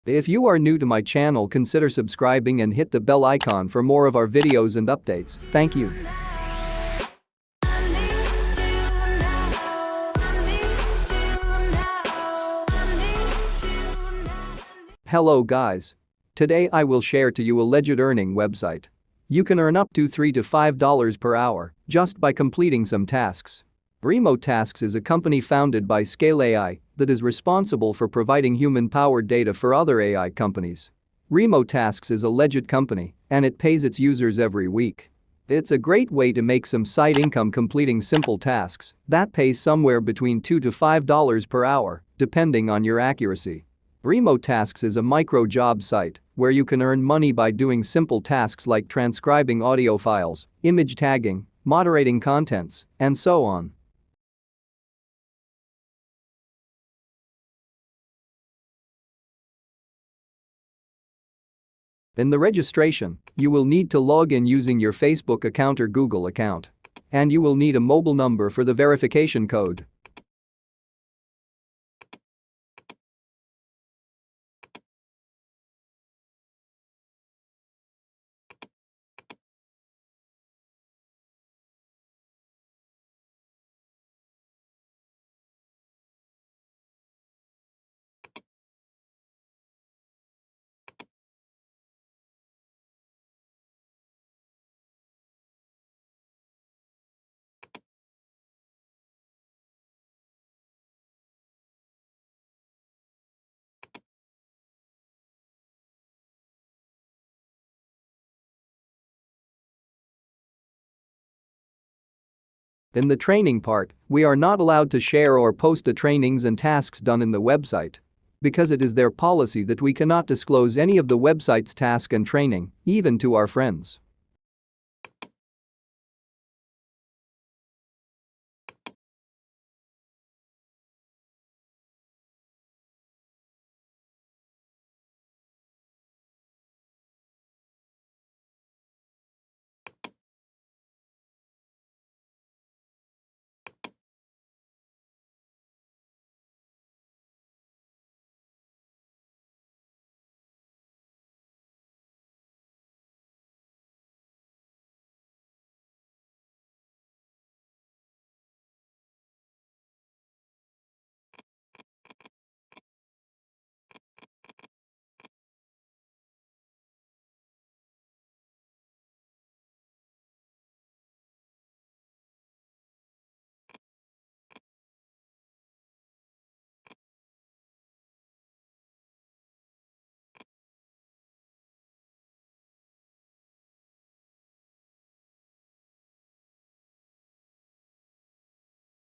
If you are new to my channel, consider subscribing and hit the bell icon for more of our videos and updates. Thank you. Hello guys. Today I will share to you a legit earning website. You can earn up to $3 to $5 per hour just by completing some tasks. Remotasks is a company founded by Scale AI that is responsible for providing human-powered data for other AI companies. Remotasks is a legit company and it pays its users every week. It's a great way to make some side income completing simple tasks that pays somewhere between $2 to $5 per hour, depending on your accuracy. Remotasks is a micro-job site where you can earn money by doing simple tasks like transcribing audio files, image tagging, moderating contents, and so on. In the registration, you will need to log in using your Facebook account or Google account. And you will need a mobile number for the verification code. In the training part, we are not allowed to share or post the trainings and tasks done in the website. Because it is their policy that we cannot disclose any of the website's task and training, even to our friends.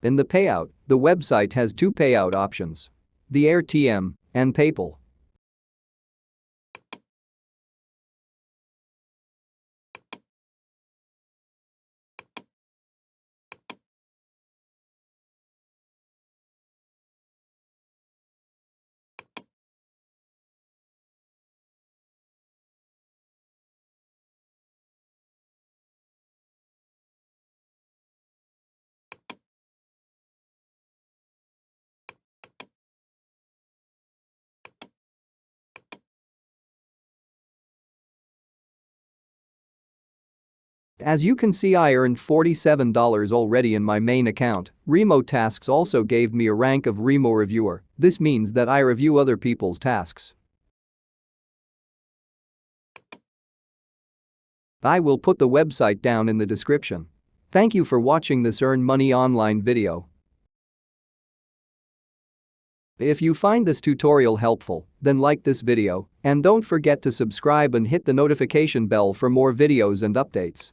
In the payout, the website has two payout options: the AirTM and PayPal. As you can see, I earned $47 already in my main account. Remotasks also gave me a rank of Remo Reviewer. This means that I review other people's tasks. I will put the website down in the description. Thank you for watching this Earn Money Online video. If you find this tutorial helpful, then like this video and don't forget to subscribe and hit the notification bell for more videos and updates.